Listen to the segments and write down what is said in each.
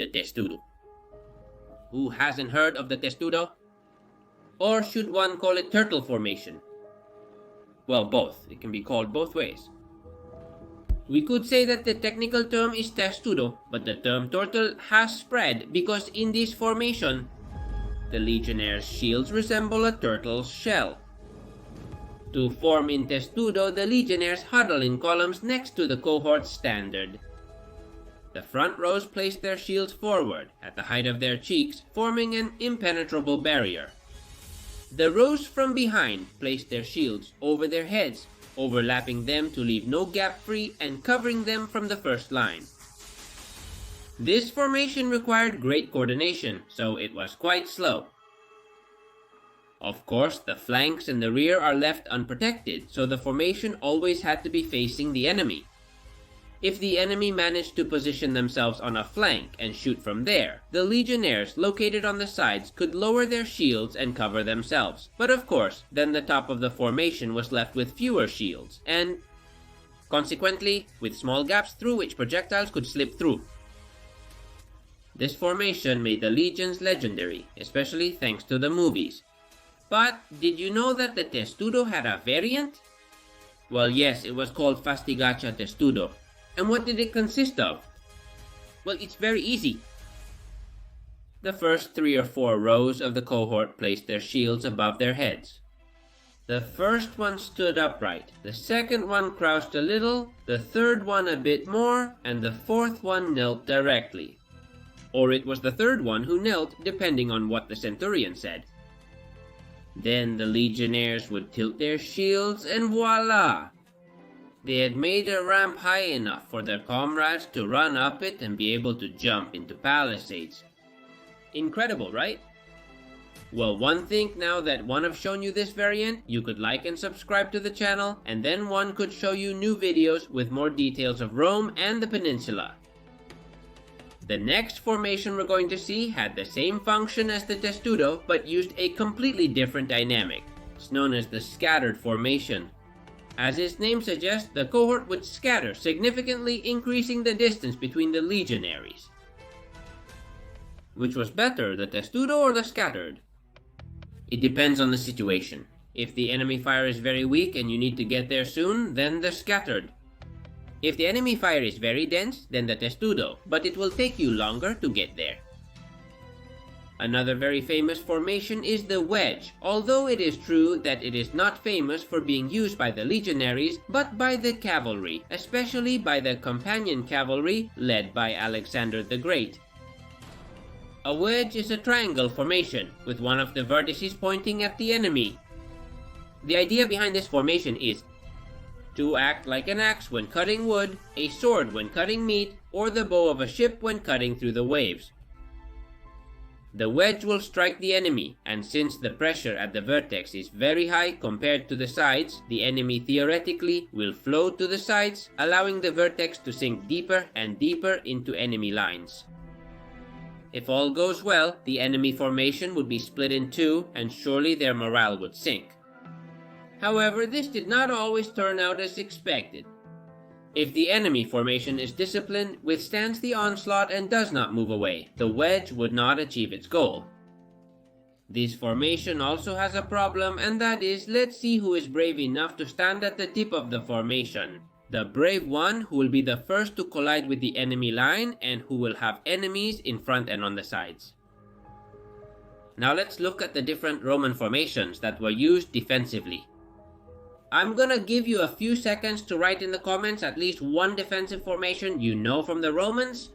Testudo. Who hasn't heard of the Testudo? Or should one call it turtle formation? Well, both. It can be called both ways. We could say that the technical term is Testudo, but the term turtle has spread because in this formation, the Legionnaires' shields resemble a turtle's shell. To form in Testudo, the Legionnaires huddle in columns next to the cohort's standard. The front rows place their shields forward, at the height of their cheeks, forming an impenetrable barrier. The rows from behind place their shields over their heads, overlapping them to leave no gap free and covering them from the first line. This formation required great coordination, so it was quite slow. Of course, the flanks and the rear are left unprotected, so the formation always had to be facing the enemy. If the enemy managed to position themselves on a flank and shoot from there, the Legionnaires located on the sides could lower their shields and cover themselves. But of course, then the top of the formation was left with fewer shields, and consequently, with small gaps through which projectiles could slip through. This formation made the legions legendary, especially thanks to the movies. But did you know that the Testudo had a variant? Well, yes, it was called Fastigacha Testudo. And what did it consist of? Well, it's very easy. The first 3 or 4 rows of the cohort placed their shields above their heads. The first one stood upright, the second one crouched a little, the third one a bit more, and the fourth one knelt directly. Or it was the third one who knelt, depending on what the centurion said. Then the Legionnaires would tilt their shields, and voila! They had made a ramp high enough for their comrades to run up it and be able to jump into palisades. Incredible, right? Well, one thing now that one have shown you this variant, you could like and subscribe to the channel, and then one could show you new videos with more details of Rome and the peninsula. The next formation we're going to see had the same function as the Testudo, but used a completely different dynamic. It's known as the scattered formation. As its name suggests, the cohort would scatter, significantly increasing the distance between the legionaries. Which was better, the Testudo or the scattered? It depends on the situation. If the enemy fire is very weak and you need to get there soon, then the scattered. If the enemy fire is very dense, then the Testudo, but it will take you longer to get there. Another very famous formation is the wedge, although it is true that it is not famous for being used by the legionaries, but by the cavalry, especially by the companion cavalry led by Alexander the Great. A wedge is a triangle formation, with one of the vertices pointing at the enemy. The idea behind this formation is to act like an axe when cutting wood, a sword when cutting meat, or the bow of a ship when cutting through the waves. The wedge will strike the enemy, and since the pressure at the vertex is very high compared to the sides, the enemy theoretically will flow to the sides, allowing the vertex to sink deeper and deeper into enemy lines. If all goes well, the enemy formation would be split in two, and surely their morale would sink. However, this did not always turn out as expected. If the enemy formation is disciplined, withstands the onslaught, and does not move away, the wedge would not achieve its goal. This formation also has a problem, and that is, let's see who is brave enough to stand at the tip of the formation. The brave one who will be the first to collide with the enemy line, and who will have enemies in front and on the sides. Now let's look at the different Roman formations that were used defensively. I'm gonna give you a few seconds to write in the comments at least one defensive formation you know from the Romans.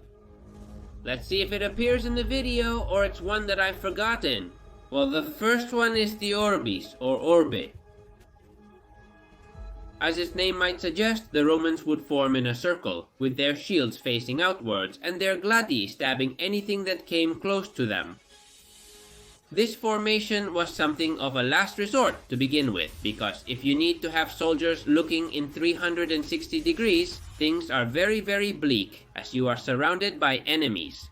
Let's see if it appears in the video or it's one that I've forgotten. Well, the first one is the Orbis or Orbe. As its name might suggest, the Romans would form in a circle, with their shields facing outwards and their gladi stabbing anything that came close to them. This formation was something of a last resort to begin with, because if you need to have soldiers looking in 360 degrees, things are very bleak as you are surrounded by enemies.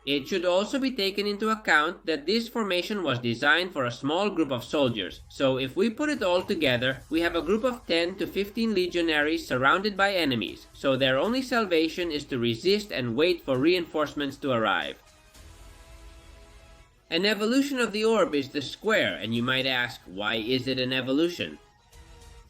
It should also be taken into account that this formation was designed for a small group of soldiers, so if we put it all together, we have a group of 10 to 15 legionaries surrounded by enemies, so their only salvation is to resist and wait for reinforcements to arrive. An evolution of the orb is the square, and you might ask, why is it an evolution?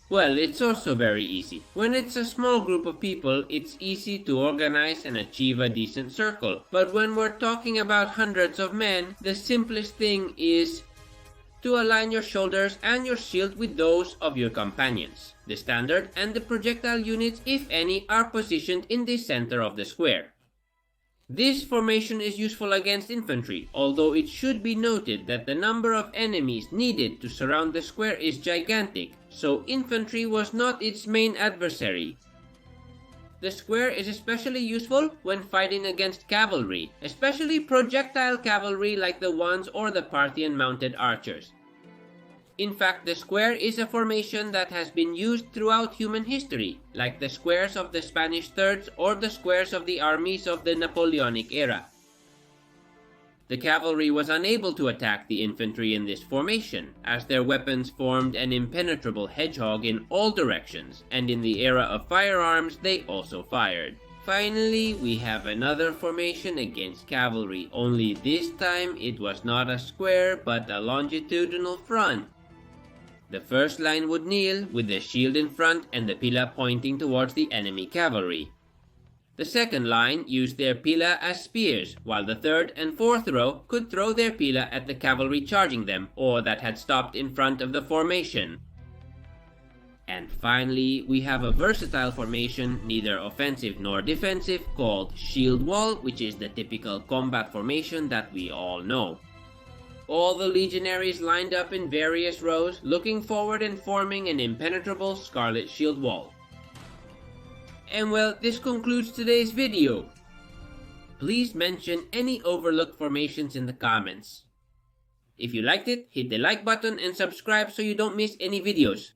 Well, it's also very easy. When it's a small group of people, it's easy to organize and achieve a decent circle. But when we're talking about hundreds of men, the simplest thing is to align your shoulders and your shield with those of your companions. The standard and the projectile units, if any, are positioned in the center of the square. This formation is useful against infantry, although it should be noted that the number of enemies needed to surround the square is gigantic, so infantry was not its main adversary. The square is especially useful when fighting against cavalry, especially projectile cavalry like the ones or the Parthian mounted archers. In fact, the square is a formation that has been used throughout human history, like the squares of the Spanish Thirds or the squares of the armies of the Napoleonic era. The cavalry was unable to attack the infantry in this formation, as their weapons formed an impenetrable hedgehog in all directions, and in the era of firearms they also fired. Finally, we have another formation against cavalry, only this time it was not a square but a longitudinal front. The first line would kneel, with the shield in front and the pila pointing towards the enemy cavalry. The second line used their pila as spears, while the third and fourth row could throw their pila at the cavalry charging them, or that had stopped in front of the formation. And finally, we have a versatile formation, neither offensive nor defensive, called shield wall, which is the typical combat formation that we all know. All the legionaries lined up in various rows, looking forward and forming an impenetrable scarlet shield wall. And well, this concludes today's video. Please mention any overlooked formations in the comments. If you liked it, hit the like button and subscribe so you don't miss any videos.